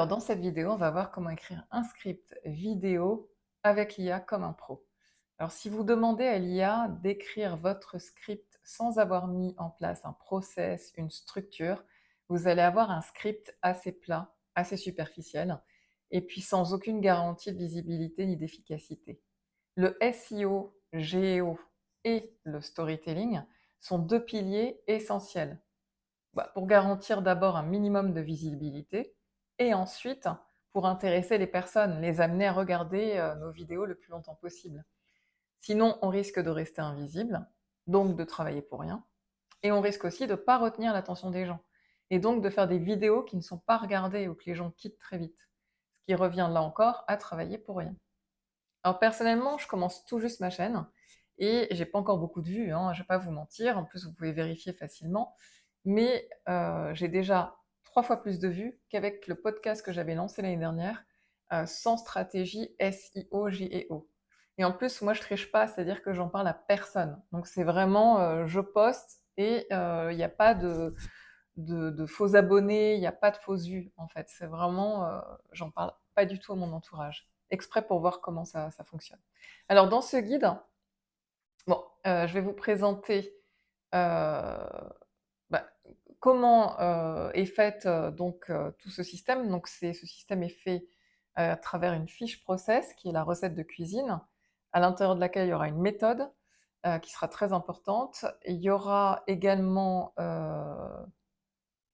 Alors dans cette vidéo, on va voir comment écrire un script vidéo avec l'IA comme un pro. Alors si vous demandez à l'IA d'écrire votre script sans avoir mis en place un process, une structure, vous allez avoir un script assez plat, assez superficiel, et puis sans aucune garantie de visibilité ni d'efficacité. Le SEO, GEO et le storytelling sont deux piliers essentiels pour garantir d'abord un minimum de visibilité et ensuite pour intéresser les personnes, les amener à regarder nos vidéos le plus longtemps possible. Sinon, on risque de rester invisible, donc de travailler pour rien, et on risque aussi de ne pas retenir l'attention des gens, et donc de faire des vidéos qui ne sont pas regardées ou que les gens quittent très vite, ce qui revient là encore à travailler pour rien. Alors personnellement, je commence tout juste ma chaîne, et j'ai pas encore beaucoup de vues, hein, je vais pas vous mentir, en plus vous pouvez vérifier facilement, mais j'ai déjà 3 fois plus de vues qu'avec le podcast que j'avais lancé l'année dernière, sans stratégie SEO, JEO. Et en plus, moi je triche pas, c'est-à-dire que j'en parle à personne. Donc c'est vraiment, je poste et il n'y a pas de faux abonnés, il n'y a pas de fausses vues en fait. C'est vraiment, j'en parle pas du tout à mon entourage, exprès pour voir comment ça fonctionne. Alors dans ce guide, bon, je vais vous présenter, heu, bah, comment, est faite, tout ce système. Donc ce système est fait, à travers une fiche process qui est la recette de cuisine, à l'intérieur de laquelle il y aura une méthode, qui sera très importante. Il y aura également,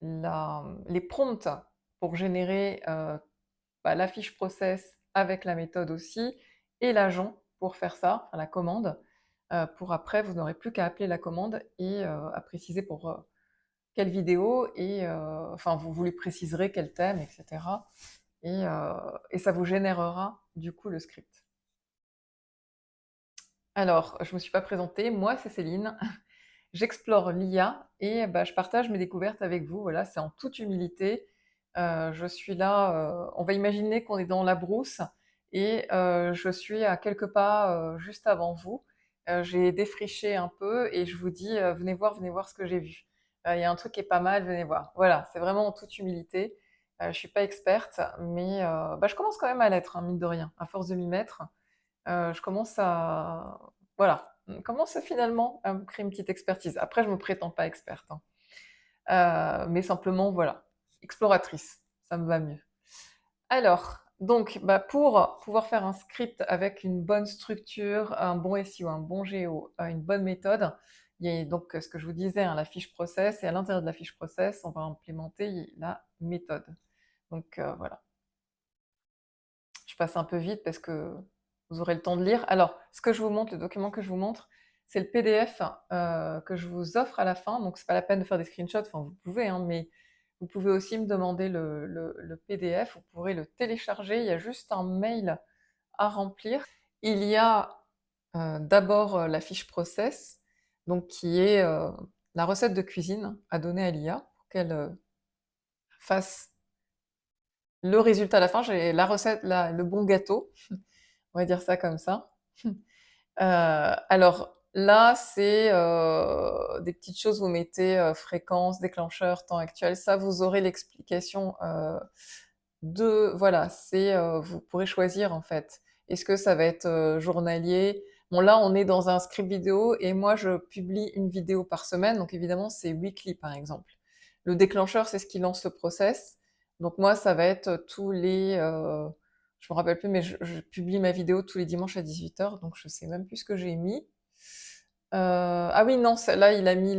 les prompts pour générer, la fiche process avec la méthode aussi et l'agent pour faire ça, enfin la commande, pour après vous n'aurez plus qu'à appeler la commande et à préciser pour, quelle vidéo et enfin vous lui préciserez quel thème et cetera et ça vous générera du coup le script. Alors, je me suis pas présentée, moi c'est Céline, j'explore l'IA et je partage mes découvertes avec vous, voilà, c'est en toute humilité. Je suis là, on va imaginer qu'on est dans la brousse et je suis à quelques pas, juste avant vous. J'ai défriché un peu et je vous dis: venez voir ce que j'ai vu. Il y a un truc qui est pas mal, venez voir». Voilà, c'est vraiment en toute humilité. Je suis pas experte, mais je commence quand même à l'être, hein, mine de rien. À force de m'y mettre, je commence à voilà, commence finalement à me créer une petite expertise. Après, je me prétends pas experte, hein, mais simplement, voilà, exploratrice, ça me va mieux. Alors, donc, pour pouvoir faire un script avec une bonne structure, un bon SEO, un bon GEO, une bonne méthode, il y a donc ce que je vous disais, hein, la fiche process et à l'intérieur de la fiche process, on va implémenter la méthode. Donc, voilà. Je passe un peu vite parce que vous aurez le temps de lire. Alors, ce que je vous montre, le document que je vous montre, c'est le PDF que je vous offre à la fin. Donc, c'est pas la peine de faire des screenshots. Enfin, vous pouvez, hein, mais vous pouvez aussi me demander le PDF. Vous pourrez le télécharger. Il y a juste un mail à remplir. Il y a d'abord la fiche process, donc qui est la recette de cuisine à donner à l'IA pour qu'elle fasse le résultat à la fin. J'ai la recette, le bon gâteau. On va dire ça comme ça. Alors là, c'est, des petites choses, vous mettez, fréquence, déclencheur, temps actuel, ça vous aurez l'explication, de voilà, c'est, vous pourrez choisir en fait. Est-ce que ça va être, journalier? Bon là, on est dans un script vidéo et moi je publie une vidéo par semaine, donc évidemment c'est weekly par exemple. Le déclencheur, c'est ce qui lance le process, donc moi ça va être tous les, je me rappelle plus, mais je publie ma vidéo tous les dimanches à 18h, donc je sais même plus ce que j'ai mis. Ah oui non, celle-là il a mis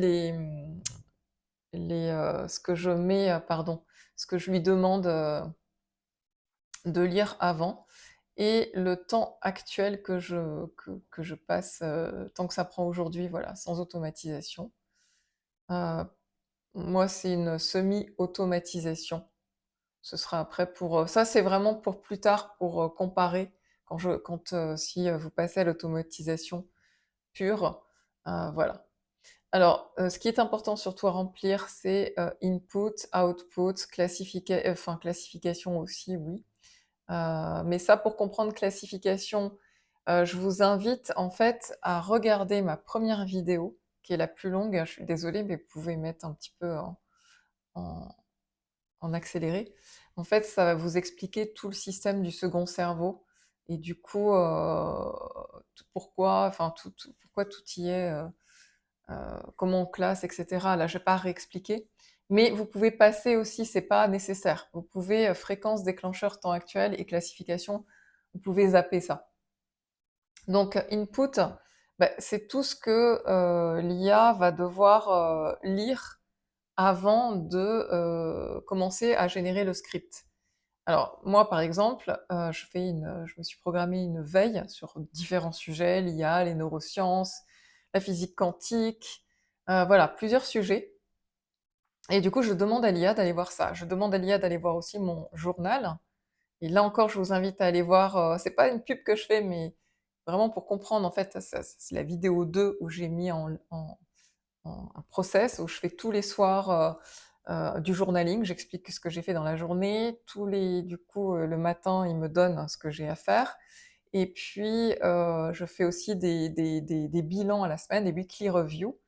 ce que je mets, pardon, ce que je lui demande, de lire avant et le temps actuel que je passe, tant que ça prend aujourd'hui, voilà, sans automatisation. Heu, Moi, c'est une semi-automatisation. Ce sera après pour, ça, c'est vraiment pour plus tard, pour, comparer si, vous passez à l'automatisation pure, voilà. Alors, ce qui est important surtout à remplir, c'est, input, output, classification aussi, oui. Mais ça, pour comprendre classification, je vous invite en fait à regarder ma première vidéo, qui est la plus longue. Je suis désolée, mais vous pouvez mettre un petit peu en en accéléré. En fait, ça va vous expliquer tout le système du second cerveau et du coup, pourquoi, enfin pourquoi tout y est, comment on classe et cetera. Là, je vais pas réexpliquer, mais vous pouvez passer aussi, c'est pas nécessaire. Vous pouvez, fréquence, déclencheur, temps actuel et classification, vous pouvez zapper ça. Donc input, bah, c'est tout ce que, l'IA va devoir, lire avant de, commencer à générer le script. Alors moi, par exemple, je me suis programmé une veille sur différents sujets, l'IA, les neurosciences, la physique quantique, voilà, plusieurs sujets et du coup, je demande à l'IA d'aller voir ça. Je demande à l'IA d'aller voir aussi mon journal et là encore, je vous invite à aller voir, c'est pas une pub que je fais, mais vraiment pour comprendre, en fait, ça c'est la vidéo 2 où j'ai mis un process où je fais tous les soirs du journaling. J'explique ce que j'ai fait dans la journée. Du coup, le matin, il me donne ce que j'ai à faire. Et puis, je fais aussi des bilans à la semaine, des weekly reviews.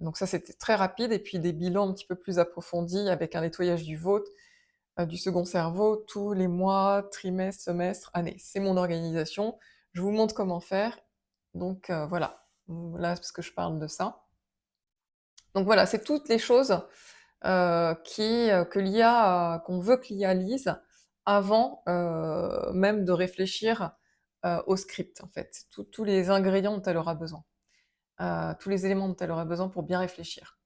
Donc ça, c'était très rapide. Et puis des bilans un petit peu plus approfondis avec un nettoyage du second cerveau tous les mois, trimestres, semestres, années. C'est mon organisation. Je vous montre comment faire. Donc voilà. Là, parce que je parle de ça. Donc voilà, c'est toutes les choses que l'IA, qu'on veut que l'IA lise avant même de réfléchir au script, en fait. Tous les ingrédients dont elle aura besoin, tous les éléments dont elle aura besoin pour bien réfléchir.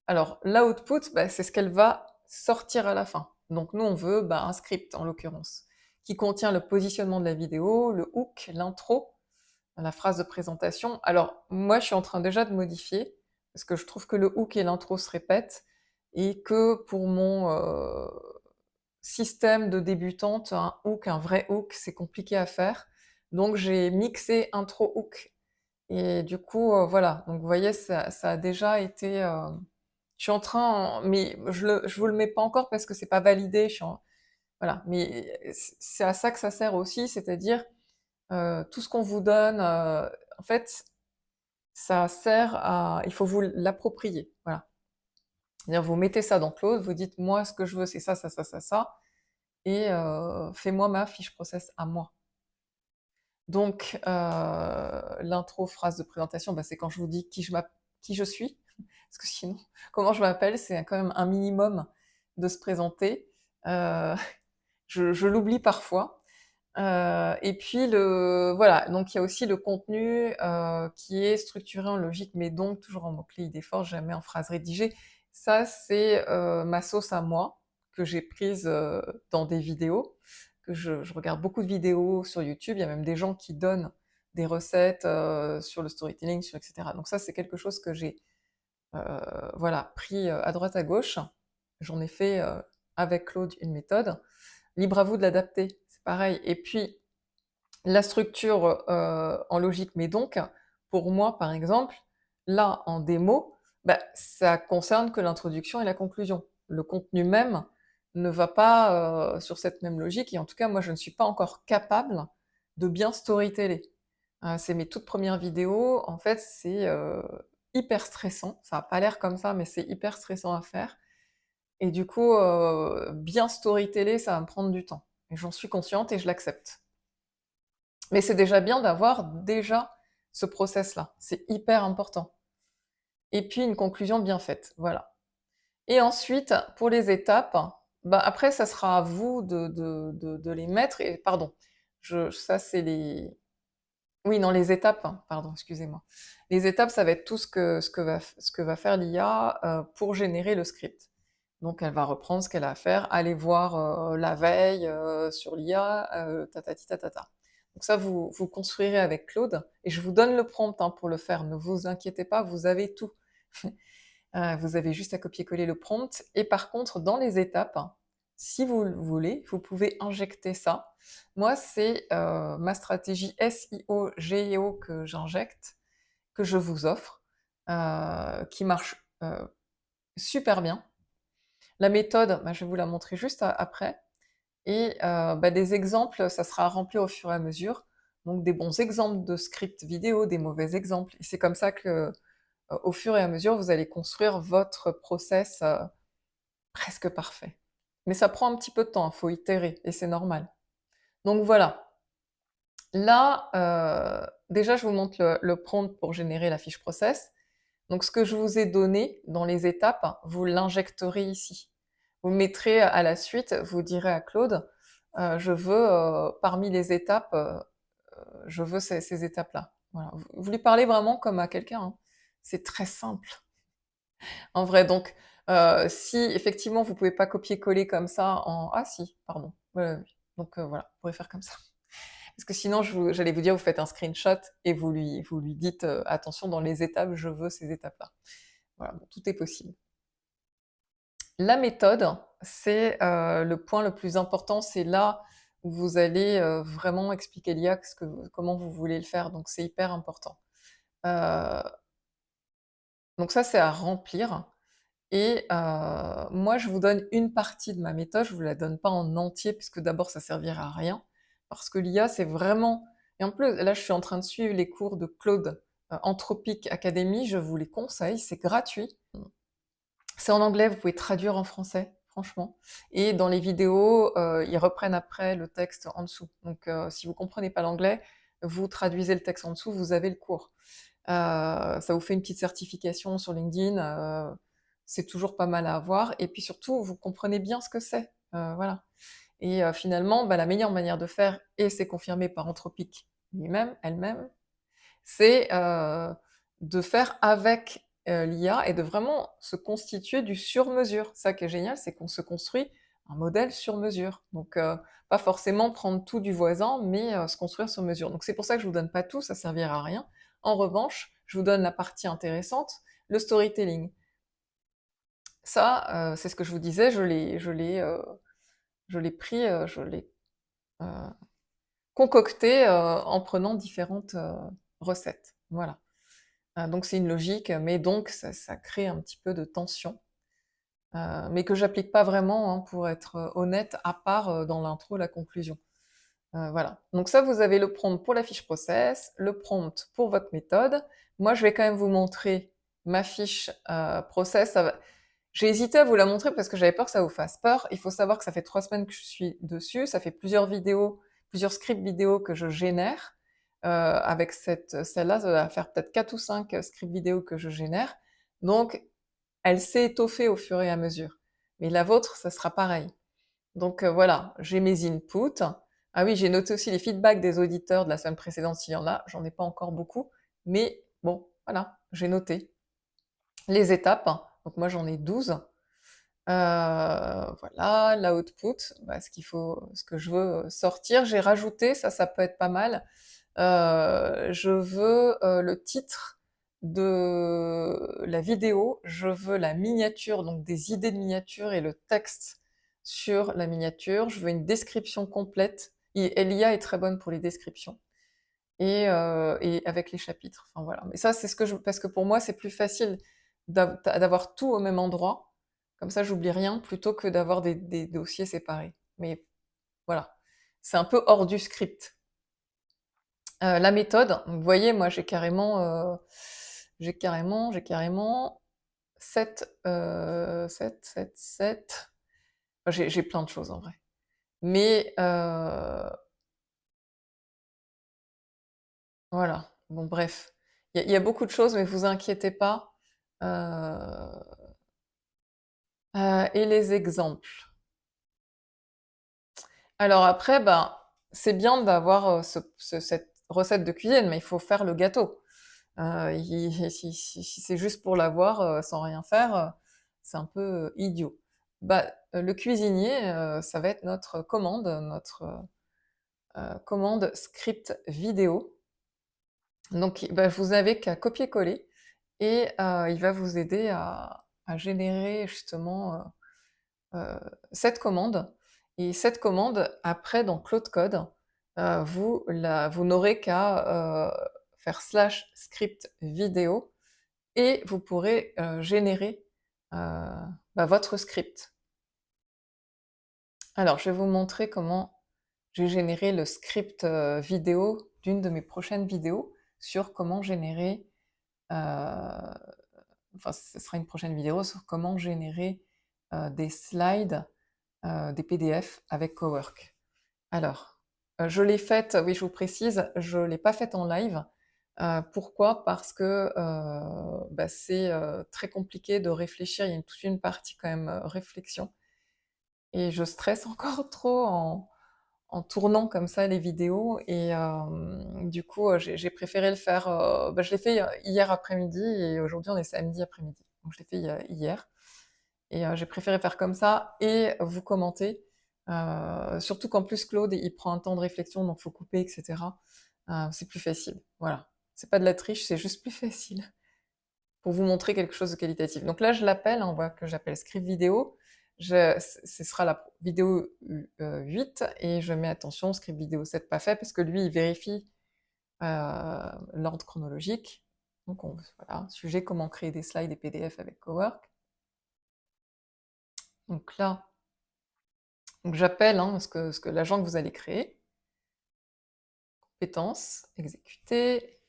Alors, l'output, bah, c'est ce qu'elle va sortir à la fin. Donc nous, on veut bah, un script, en l'occurrence, qui contient le positionnement de la vidéo, le hook, l'intro, la phrase de présentation. Alors, moi, je suis en train déjà de modifier, parce que je trouve que le hook et l'intro se répètent, et que pour mon système de débutante, un vrai hook, c'est compliqué à faire. Donc j'ai mixé intro hook. Et du coup, voilà. Donc vous voyez, ça a déjà été. Je suis en train, mais je vous le mets pas encore parce que c'est pas validé. Voilà. Mais c'est à ça que ça sert aussi, c'est-à-dire tout ce qu'on vous donne, en fait, ça sert à. Il faut vous l'approprier. Voilà. C'est-à-dire, vous mettez ça dans Claude, vous dites, moi, ce que je veux, c'est ça, ça, ça, ça, ça, et fais-moi ma fiche process à moi. Donc, l'intro, phrase de présentation, bah, c'est quand je vous dis qui je suis, parce que sinon, comment je m'appelle, c'est quand même un minimum de se présenter. Euh, je l'oublie parfois. Et puis voilà, donc il y a aussi le contenu qui est structuré en logique, mais donc toujours en mots-clés idées fortes, jamais en phrase rédigée. Ça, c'est ma sauce à moi, que j'ai prise dans des vidéos, que je regarde beaucoup de vidéos sur YouTube, il y a même des gens qui donnent des recettes sur le storytelling, etc. Donc ça, c'est quelque chose que j'ai voilà, pris à droite à gauche. J'en ai fait avec Claude une méthode. Libre à vous de l'adapter, c'est pareil. Et puis, la structure en logique, mais donc, pour moi, par exemple, là, en démo, bah, ça concerne que l'introduction et la conclusion. Le contenu même ne va pas sur cette même logique, et en tout cas, moi, je ne suis pas encore capable de bien storyteller. C'est mes toutes premières vidéos, en fait, c'est hyper stressant. Ça n'a pas l'air comme ça, mais c'est hyper stressant à faire. Et du coup, bien storyteller, ça va me prendre du temps. Et j'en suis consciente et je l'accepte. Mais c'est déjà bien d'avoir déjà ce process-là. C'est hyper important. Et puis une conclusion bien faite, voilà. Et ensuite, pour les étapes, bah après, ça sera à vous de les mettre. Et pardon, ça c'est les. Oui, non, les étapes, hein, pardon, excusez-moi. Les étapes, ça va être tout ce que va faire l'IA pour générer le script. Donc elle va reprendre ce qu'elle a à faire, aller voir la veille sur l'IA, tatati tatata. Donc ça, vous construirez avec Claude, et je vous donne le prompt hein, pour le faire, ne vous inquiétez pas, vous avez tout. Vous avez juste à copier-coller le prompt, et par contre, dans les étapes, si vous le voulez, vous pouvez injecter ça. Moi, c'est ma stratégie SEO, GEO que j'injecte, que je vous offre, qui marche super bien. La méthode, bah, je vais vous la montrer juste après. Et bah, des exemples, ça sera rempli au fur et à mesure. Donc des bons exemples de scripts vidéo, des mauvais exemples. Et c'est comme ça que, au fur et à mesure, vous allez construire votre process presque parfait. Mais ça prend un petit peu de temps, il faut itérer et c'est normal. Donc voilà. Là, déjà, je vous montre le prompt pour générer la fiche process. Donc ce que je vous ai donné dans les étapes, vous l'injecterez ici. Vous le mettrez à la suite, vous direz à Claude, je veux, parmi les étapes, je veux ces étapes-là. Voilà. Vous lui parlez vraiment comme à quelqu'un, hein. C'est très simple, en vrai. Donc, si effectivement vous pouvez pas copier-coller comme ça en... Ah si, pardon. Ouais, ouais, ouais. Donc voilà, vous pourrez faire comme ça. Parce que sinon, j'allais vous dire, vous faites un screenshot et vous lui dites, attention, dans les étapes, je veux ces étapes-là. Voilà, bon, tout est possible. La méthode, c'est le point le plus important, c'est là où vous allez vraiment expliquer l'IA comment vous voulez le faire, donc c'est hyper important. Euh, donc ça, c'est à remplir. Et moi, je vous donne une partie de ma méthode, je vous la donne pas en entier, puisque d'abord, ça servira à rien, parce que l'IA, c'est vraiment... Et en plus, là, je suis en train de suivre les cours de Claude Anthropic Academy, je vous les conseille, c'est gratuit. C'est en anglais, vous pouvez traduire en français, franchement. Et dans les vidéos, ils reprennent après le texte en dessous. Donc, si vous comprenez pas l'anglais, vous traduisez le texte en dessous, vous avez le cours. Ça vous fait une petite certification sur LinkedIn, c'est toujours pas mal à avoir. Et puis surtout, vous comprenez bien ce que c'est. Voilà. Et finalement, bah, la meilleure manière de faire, et c'est confirmé par Anthropic lui-même, elle-même, c'est de faire avec l'IA et de vraiment se constituer du sur-mesure. Ça qui est génial, c'est qu'on se construit un modèle sur mesure. Donc, pas forcément prendre tout du voisin, mais se construire sur mesure. Donc c'est pour ça que je vous donne pas tout, ça servira à rien. En revanche, je vous donne la partie intéressante, le storytelling. Ça, c'est ce que je vous disais, je l'ai pris, je l'ai euh, concocté en prenant différentes recettes. Voilà. Donc c'est une logique, mais donc ça crée un petit peu de tension, mais que j'applique pas vraiment, hein, pour être honnête, à part dans l'intro, la conclusion. Voilà. Donc ça, vous avez le prompt pour la fiche process, le prompt pour votre méthode. Moi, je vais quand même vous montrer ma fiche process. J'ai hésité à vous la montrer parce que j'avais peur que ça vous fasse peur. Il faut savoir que ça fait 3 semaines que je suis dessus, ça fait plusieurs vidéos, plusieurs scripts vidéo que je génère. Avec celle-là, ça va faire peut-être 4 ou 5 scripts vidéo que je génère. Donc, elle s'est étoffée au fur et à mesure. Mais la vôtre, ça sera pareil. Donc voilà, j'ai mes inputs. Ah oui, j'ai noté aussi les feedbacks des auditeurs de la semaine précédente s'il y en a. J'en ai pas encore beaucoup, mais bon, voilà, j'ai noté les étapes. Donc moi j'en ai 12. Voilà, l'output, bah, ce que je veux sortir. J'ai rajouté, ça peut être pas mal. Je veux le titre de la vidéo, je veux la miniature, donc des idées de miniature et le texte sur la miniature. Je veux une description complète. Et l'IA est très bonne pour les descriptions et avec les chapitres. Enfin voilà. Mais ça, c'est ce que parce que pour moi, c'est plus facile d'avoir tout au même endroit. Comme ça, j'oublie rien plutôt que d'avoir des dossiers séparés. Mais voilà, c'est un peu hors du script. La méthode, vous voyez, moi j'ai carrément 7. J'ai plein de choses en vrai. Mais voilà, bon bref. Il y a beaucoup de choses, mais vous inquiétez pas. Euh, et les exemples. Alors après, ben, c'est bien d'avoir cette recette de cuisine, mais il faut faire le gâteau. Si c'est juste pour l'avoir sans rien faire, c'est un peu idiot. Bah, le cuisinier, ça va être notre commande script vidéo. Donc, bah, vous n'avez qu'à copier-coller et il va vous aider à générer justement cette commande. Et cette commande, après, dans Claude Code, vous n'aurez qu'à faire slash script vidéo et vous pourrez générer bah, votre script. Alors, je vais vous montrer comment j'ai généré le script vidéo d'une de mes prochaines vidéos sur comment générer, enfin, ce sera une prochaine vidéo sur comment générer des slides des PDF avec Cowork. Alors, je l'ai faite, oui, je vous précise, je l'ai pas faite en live. Pourquoi? Parce que, bah, c'est, très compliqué de réfléchir. Il y a toute une partie quand même, réflexion et je stresse encore trop en tournant comme ça les vidéos et du coup, j'ai préféré le faire, bah, je l'ai fait, hier après-midi et aujourd'hui on est samedi après-midi. Donc je l'ai fait hier et j'ai préféré faire comme ça et vous commenter. Surtout qu'en plus Claude, il prend un temps de réflexion, donc faut couper et cetera. C'est plus facile, voilà. C'est pas de la triche, c'est juste plus facile pour vous montrer quelque chose de qualitatif. Donc là, je l'appelle, hein, on voit que j'appelle script vidéo. Ce sera la vidéo 8 et je mets attention, script vidéo 7 pas fait parce que lui, il vérifie l'ordre chronologique. Donc voilà, sujet comment créer des slides et PDF avec Cowork. Donc là, donc j'appelle hein, ce que l'agent que vous allez créer. Compétences, exécuter.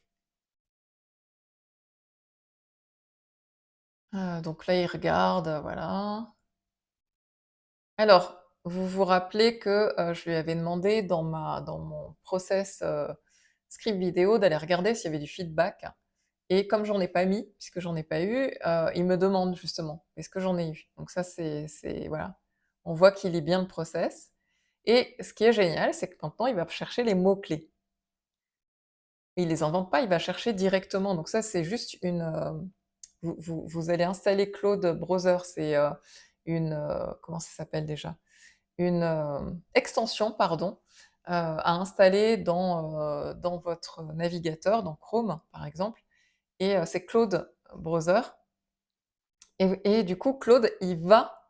Donc là, il regarde, voilà. Alors, vous vous rappelez que je lui avais demandé dans mon process script vidéo d'aller regarder s'il y avait du feedback. Et comme j'en ai pas mis, puisque j'en ai pas eu, il me demande justement, est-ce que j'en ai eu? Donc ça, voilà. On voit qu'il lit bien le process. Et ce qui est génial, c'est que maintenant, il va chercher les mots-clés. Il les invente pas, il va chercher directement. Donc ça, c'est juste une. Vous allez installer Claude Browser, c'est une. Comment ça s'appelle déjà? Une extension, pardon, à installer dans votre navigateur, dans Chrome par exemple, et c'est Claude Browser. Et du coup, Claude, il va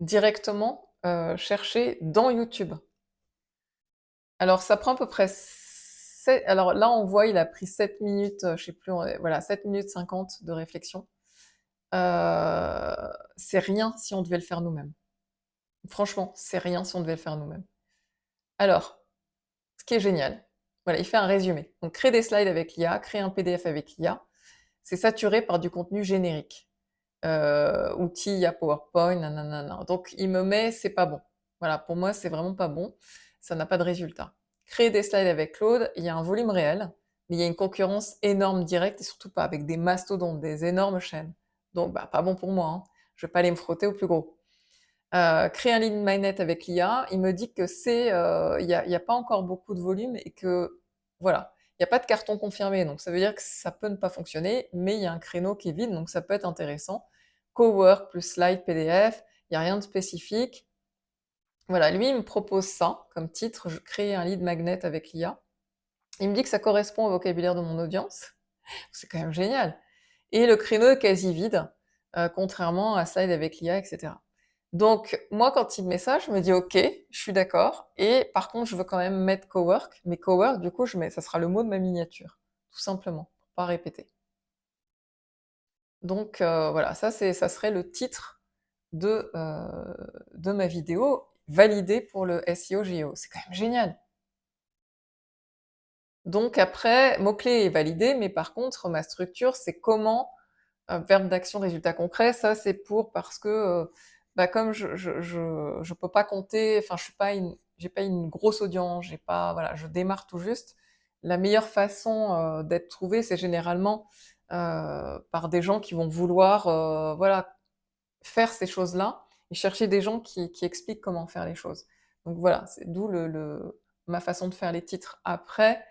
directement chercher dans YouTube. Alors, ça prend à peu près alors là, on voit, il a pris 7 minutes, je sais plus, voilà, 7 minutes 50 de réflexion. C'est rien si on devait le faire nous-mêmes. Franchement, c'est rien si on devait le faire nous-mêmes. Alors, ce qui est génial, voilà, il fait un résumé. Donc, créer des slides avec l'IA, créer un PDF avec l'IA, c'est saturé par du contenu générique. Outils, il y a PowerPoint, nanana. Donc, il me met, c'est pas bon. Voilà, pour moi, c'est vraiment pas bon. Ça n'a pas de résultat. Créer des slides avec Claude, il y a un volume réel, mais il y a une concurrence énorme directe et surtout pas avec des mastodontes, des énormes chaînes. Donc, bah, pas bon pour moi, hein. Je vais pas aller me frotter au plus gros. Créer un lead magnet avec l'IA, il me dit que il y a pas encore beaucoup de volume et que, voilà, il y a pas de carton confirmé, donc ça veut dire que ça peut ne pas fonctionner, mais il y a un créneau qui est vide, donc ça peut être intéressant. Cowork plus slide PDF, il y a rien de spécifique. Voilà, lui, il me propose ça comme titre, je crée un lead magnet avec l'IA. Il me dit que ça correspond au vocabulaire de mon audience. C'est quand même génial. Et le créneau est quasi vide, contrairement à Slide avec l'IA, etc. Donc, moi, quand il me met ça, je me dis OK, je suis d'accord. Et par contre, je veux quand même mettre Cowork. Mais Cowork, du coup, ça sera le mot de ma miniature, tout simplement, pour pas répéter. Donc voilà, ça serait le titre de ma vidéo validé pour le SEO GEO. C'est quand même génial. Donc après, mot-clé est validé, mais par contre, ma structure, c'est comment verbe d'action, résultat concret, ça c'est parce que bah, comme je peux pas compter, enfin j'ai pas une grosse audience, j'ai pas voilà, je démarre tout juste. La meilleure façon d'être trouvé, c'est généralement par des gens qui vont vouloir voilà faire ces choses-là et chercher des gens qui expliquent comment faire les choses. Donc voilà, c'est d'où ma façon de faire les titres. Après,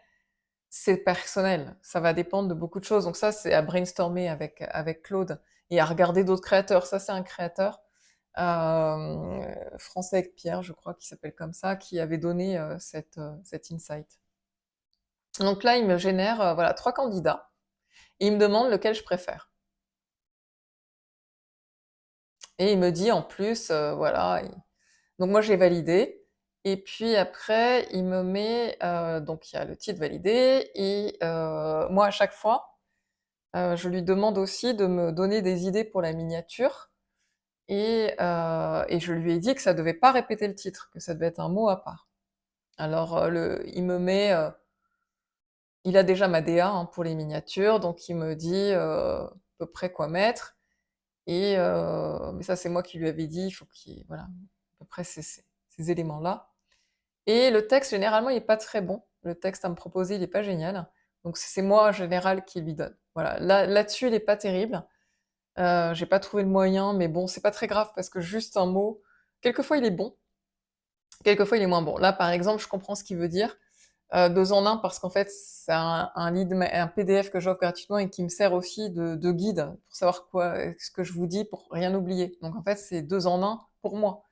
c'est personnel, ça va dépendre de beaucoup de choses. Donc ça, c'est à brainstormer avec Claude et à regarder d'autres créateurs. Ça, c'est un créateur français avec Pierre, je crois, qui s'appelle comme ça, qui avait donné cet insight. Donc là, il me génère voilà 3 candidats et il me demande lequel je préfère. Et il me dit en plus, voilà. Donc moi, j'ai validé. Et puis après, il me met, donc il y a le titre validé. Et moi, à chaque fois, je lui demande aussi de me donner des idées pour la miniature et je lui ai dit que ça devait pas répéter le titre, que ça devait être un mot à part. Alors, il me met, il a déjà ma DA, hein, pour les miniatures, donc il me dit, à peu près quoi mettre et mais ça, c'est moi qui lui avais dit, il faut qu'il voilà, peu près ces éléments-là. Et le texte, généralement, il est pas très bon. Le texte à me proposer, il est pas génial. Donc c'est moi, en général, qui lui donne. Voilà, là-dessus, il est pas terrible. J'ai pas trouvé le moyen, mais bon, c'est pas très grave parce que juste un mot, quelquefois il est bon, quelquefois il est moins bon. Là, par exemple, je comprends ce qu'il veut dire, 2 en 1 parce qu'en fait, c'est un PDF que j'offre gratuitement et qui me sert aussi de guide pour savoir ce que je vous dis pour rien oublier. Donc en fait, c'est 2 en 1 pour moi.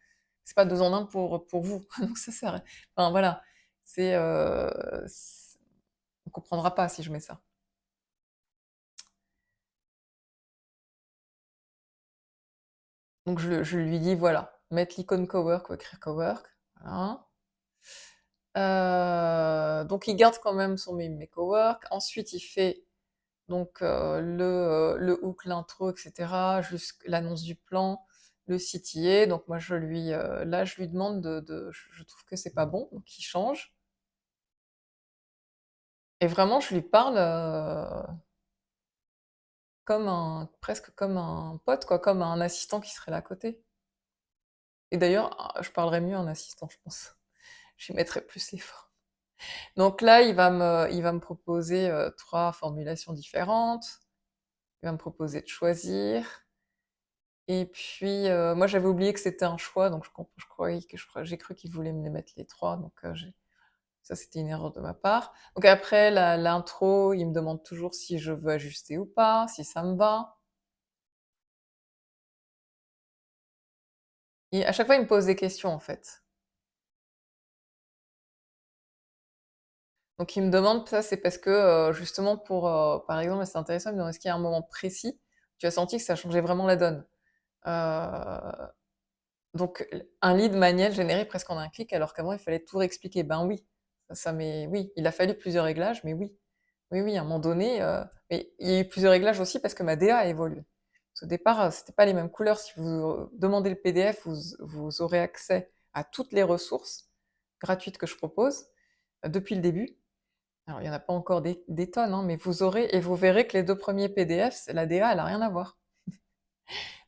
C'est pas 2 en 1 pour vous. Donc ça sert enfin voilà, c'est, on comprendra pas si je mets ça. Donc je lui dis voilà, mettre l'icône cowork ou écrire cowork, voilà. Donc il garde quand même mes cowork. Ensuite, il fait donc le hook, l'intro, etc., jusqu'à l'annonce du plan, le CTA. Donc moi, là, je lui demande je trouve que c'est pas bon, donc il change. Et vraiment, je lui parle presque comme un pote, quoi, comme un assistant qui serait là à côté. Et d'ailleurs, je parlerais mieux en assistant, je pense. J'y mettrais plus l'effort. Donc là, il va me proposer 3 formulations différentes. Il va me proposer de choisir. Et puis, moi, j'avais oublié que c'était un choix, donc je croyais j'ai cru qu'il voulait me les mettre les 3, donc ça, c'était une erreur de ma part. Donc après, l'intro, il me demande toujours si je veux ajuster ou pas, si ça me va. Et à chaque fois, il me pose des questions, en fait. Donc il me demande, ça c'est parce que justement par exemple, c'est intéressant, il me demande est-ce qu'il y a un moment précis, tu as senti que ça changeait vraiment la donne. Euh, donc un lead manuel généré presque en un clic, alors qu'avant il fallait tout réexpliquer. Ben oui, oui, il a fallu plusieurs réglages, mais oui, oui, oui, à un moment donné, mais il y a eu plusieurs réglages aussi parce que ma DA a évolué. Au départ, c'était pas les mêmes couleurs. Si vous demandez le PDF, vous aurez accès à toutes les ressources gratuites que je propose depuis le début. Alors, il y en a pas encore des tonnes, hein, mais vous aurez et vous verrez que les 2 premiers PDF, la DA, elle a rien à voir.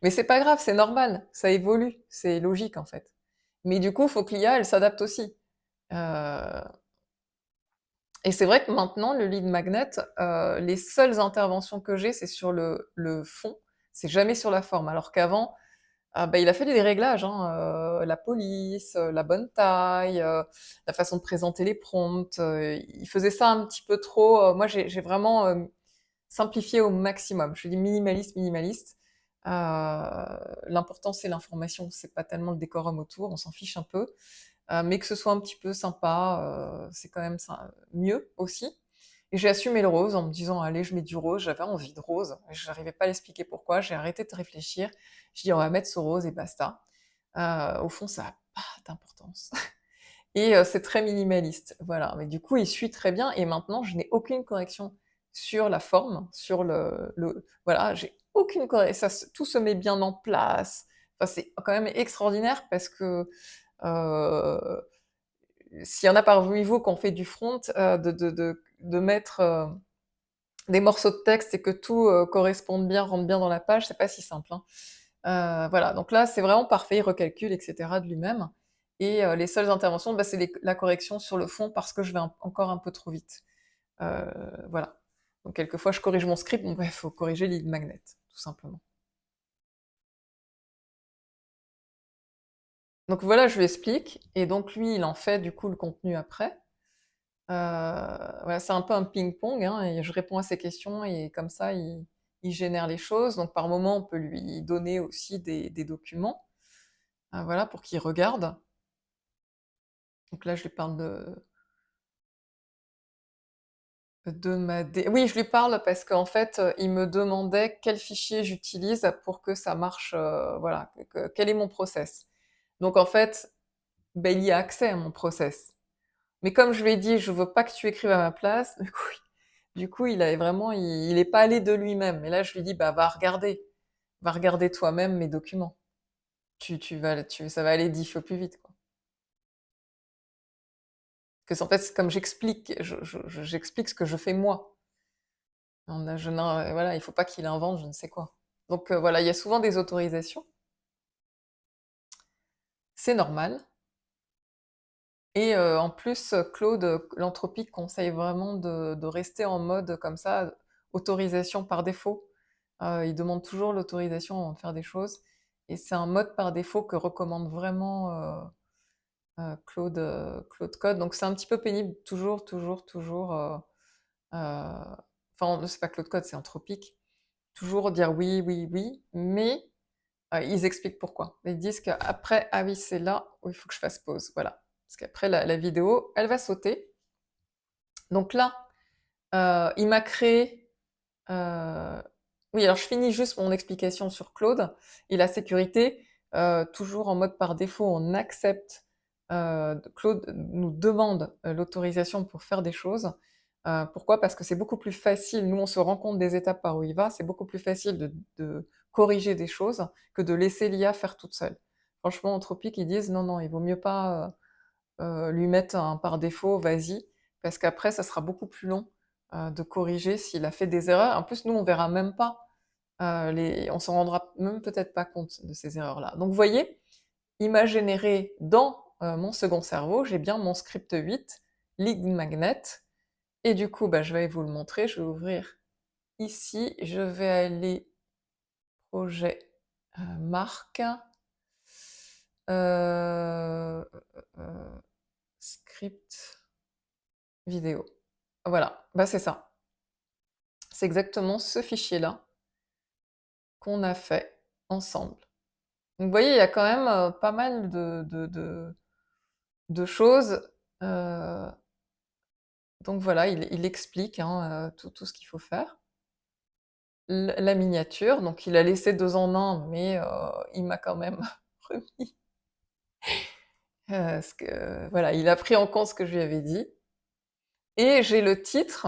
Mais c'est pas grave, c'est normal, ça évolue, c'est logique en fait. Mais du coup, faut que l'IA, elle s'adapte aussi. Euh, Et c'est vrai que maintenant, le lead magnet, les seules interventions que j'ai, c'est sur le fond, c'est jamais sur la forme. Alors qu'avant, bah, il a fallu des réglages, hein, la police, la bonne taille, la façon de présenter les prompts. Il faisait ça un petit peu trop. Moi, j'ai vraiment simplifié au maximum. Je dis minimaliste, minimaliste. L'important, c'est l'information, c'est pas tellement le décorum autour, on s'en fiche un peu. Mais que ce soit un petit peu sympa, c'est quand même mieux aussi. Et j'ai assumé le rose en me disant, allez, je mets du rose, j'avais envie de rose, je n'arrivais pas à l'expliquer pourquoi, j'ai arrêté de réfléchir, je dis, on va mettre ce rose et basta. Au fond, ça n'a pas d'importance. Et c'est très minimaliste, voilà. Mais du coup, il suit très bien, et maintenant, je n'ai aucune correction sur la forme, sur voilà, j'ai aucune correction, tout se met bien en place. Enfin, c'est quand même extraordinaire parce que euh, s'il y en a parmi vous qui ont fait du front, de mettre des morceaux de texte et que tout corresponde bien, rentre bien dans la page, c'est pas si simple, hein. Voilà, donc là, c'est vraiment parfait, il recalcule, etc. de lui-même. Et les seules interventions, bah, c'est la correction sur le fond parce que je vais encore un peu trop vite. Voilà. Donc quelquefois, je corrige mon script, bon, bref, il faut corriger lead magnet, tout simplement. Donc voilà, je lui explique, et donc lui, il en fait du coup le contenu après. Voilà, c'est un peu un ping-pong, hein, et je réponds à ses questions et comme ça, il génère les choses. Donc par moment, on peut lui donner aussi des documents, voilà, pour qu'il regarde. Donc là, je lui parle Oui, je lui parle parce qu'en fait, il me demandait quel fichier j'utilise pour que ça marche, voilà, quel est mon process. Donc en fait, ben, il y a accès à mon process. Mais comme je lui ai dit, je veux pas que tu écrives à ma place, du coup, il est pas allé de lui-même. Et là, je lui dis, bah, va regarder toi-même mes documents. Ça va aller 10 fois plus vite, quoi. Parce que en fait, c'est comme j'explique, j'explique ce que je fais moi. Voilà, il faut pas qu'il invente je ne sais quoi. Donc voilà, il y a souvent des autorisations. c'est normal. Et en plus, Claude, l'Anthropique conseille vraiment de rester en mode comme ça, autorisation par défaut. Il demande toujours l'autorisation avant de faire des choses et c'est un mode par défaut que recommande vraiment, Claude Code. Donc c'est un petit peu pénible, toujours, toujours, toujours, enfin, c'est pas Claude Code, c'est Anthropique. Toujours dire oui, oui, oui, mais ils expliquent pourquoi. Ils disent qu'après, ah oui, c'est là où il faut que je fasse pause, voilà. Parce qu'après, la vidéo, elle va sauter. Donc là, il m'a créé... Oui, alors je finis juste mon explication sur Claude et la sécurité. Toujours en mode par défaut, on accepte. Claude nous demande l'autorisation pour faire des choses. Pourquoi? Parce que c'est beaucoup plus facile, nous on se rend compte des étapes par où il va, c'est beaucoup plus facile de corriger des choses que de laisser l'IA faire toute seule. Franchement, Anthropique, ils disent non, non, il vaut mieux pas lui mettre un par défaut, vas-y, parce qu'après, ça sera beaucoup plus long de corriger s'il a fait des erreurs. En plus, nous, on verra même pas, on s'en rendra même peut-être pas compte de ces erreurs-là. Donc, vous voyez, il m'a généré dans mon second cerveau, j'ai bien mon script 8, lead magnet, et du coup, bah, je vais vous le montrer, je vais ouvrir ici, je vais aller projet marque, euh, euh, script vidéo. Voilà, bah c'est ça. C'est exactement ce fichier-là qu'on a fait ensemble. Donc vous voyez, il y a quand même pas mal de choses. Euh, donc voilà, il explique hein, tout ce qu'il faut faire. La miniature, donc il a laissé 2 en 1, mais il m'a quand même remis voilà, il a pris en compte ce que je lui avais dit. Et j'ai le titre,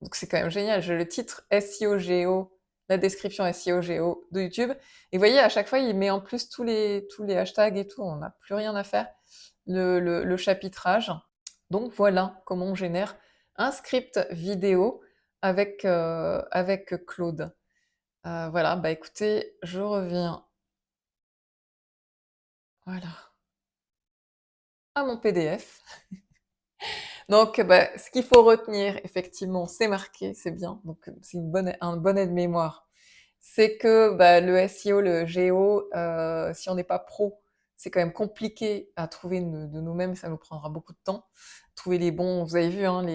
donc c'est quand même génial, j'ai le titre SEO Géo, la description SEO Géo de YouTube. Et vous voyez, à chaque fois, il met en plus tous les hashtags et tout, on n'a plus rien à faire. Le chapitrage. Donc voilà comment on génère un script vidéo avec Claude. Voilà, bah écoutez, je reviens voilà, à mon PDF. Donc, bah, ce qu'il faut retenir, effectivement, c'est marqué, c'est bien. Donc, c'est un bon aide-mémoire. C'est que bah, le SEO, le GEO, si on n'est pas pro, c'est quand même compliqué à trouver de nous-mêmes, ça nous prendra beaucoup de temps. Trouver les bons, vous avez vu, hein,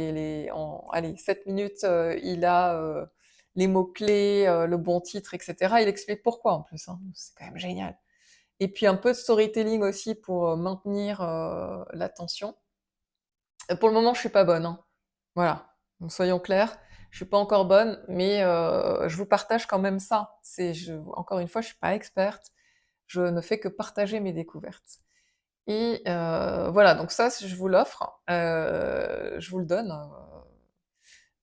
en allez, 7 minutes, il a les mots-clés, le bon titre, etc. Il explique pourquoi en plus, hein. C'est quand même génial. Et puis un peu de storytelling aussi pour maintenir l'attention. Pour le moment, je suis pas bonne, hein. Voilà, donc soyons clairs, je suis pas encore bonne, mais je vous partage quand même ça. Encore une fois, je suis pas experte, je ne fais que partager mes découvertes. Et voilà, donc ça, je vous l'offre, je vous le donne,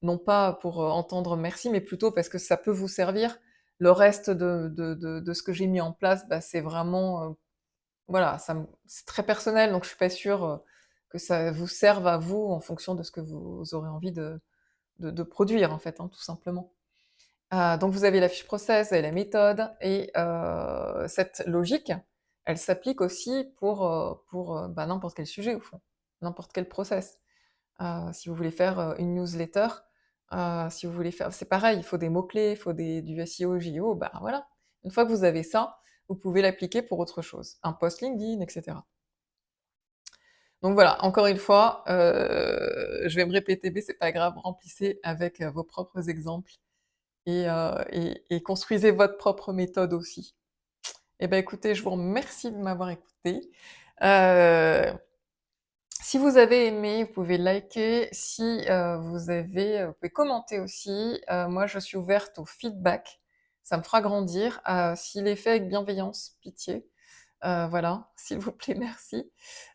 non pas pour entendre merci, mais plutôt parce que ça peut vous servir. Le reste de ce que j'ai mis en place, bah, c'est vraiment voilà, c'est très personnel, donc je suis pas sûre que ça vous serve à vous en fonction de ce que vous aurez envie de produire, en fait, hein, tout simplement. Donc vous avez la fiche process, vous avez la méthode, et cette logique, elle s'applique aussi pour bah, n'importe quel sujet, au fond, n'importe quel process. Si vous voulez faire une newsletter, si vous voulez faire... C'est pareil, il faut des mots-clés, il faut du SEO, JO, bah voilà. Une fois que vous avez ça, vous pouvez l'appliquer pour autre chose, un post LinkedIn, etc. Donc voilà, encore une fois, je vais me répéter, mais c'est pas grave, remplissez avec vos propres exemples et construisez votre propre méthode aussi. Eh ben écoutez, je vous remercie de m'avoir écouté. Euh, Si vous avez aimé, vous pouvez liker. Si vous pouvez commenter aussi. Moi, je suis ouverte au feedback. Ça me fera grandir. S'il est fait avec bienveillance, pitié. Voilà, s'il vous plaît, merci.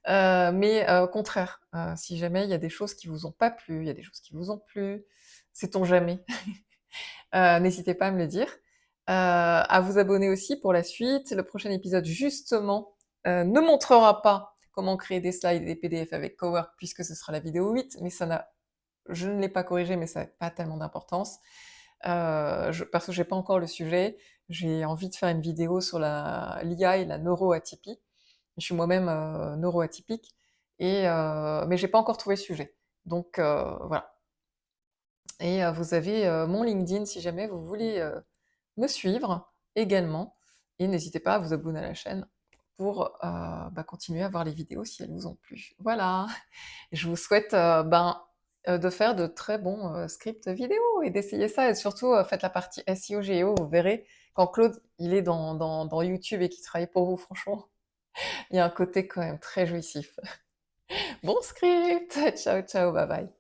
Mais au contraire, si jamais il y a des choses qui vous ont pas plu, il y a des choses qui vous ont plu, sait-on jamais, n'hésitez pas à me le dire. À vous abonner aussi pour la suite. Le prochain épisode, justement, ne montrera pas comment créer des slides et des PDF avec Cowork, puisque ce sera la vidéo 8, mais je ne l'ai pas corrigé, mais ça n'a pas tellement d'importance. Parce que j'ai pas encore le sujet, j'ai envie de faire une vidéo sur l'IA et la neuroatypie. Je suis moi-même, neuroatypique mais j'ai pas encore trouvé le sujet. Donc voilà. Et vous avez, mon LinkedIn si jamais vous voulez, me suivre également et n'hésitez pas à vous abonner à la chaîne pour, continuer à voir les vidéos si elles vous ont plu. Voilà, je vous souhaite, de faire de très bons, scripts vidéo et d'essayer ça et surtout, faites la partie SEO, GEO, vous verrez quand Claude, il est dans YouTube et qu'il travaille pour vous, franchement, il y a un côté quand même très jouissif. Bon script! Ciao, ciao, bye bye.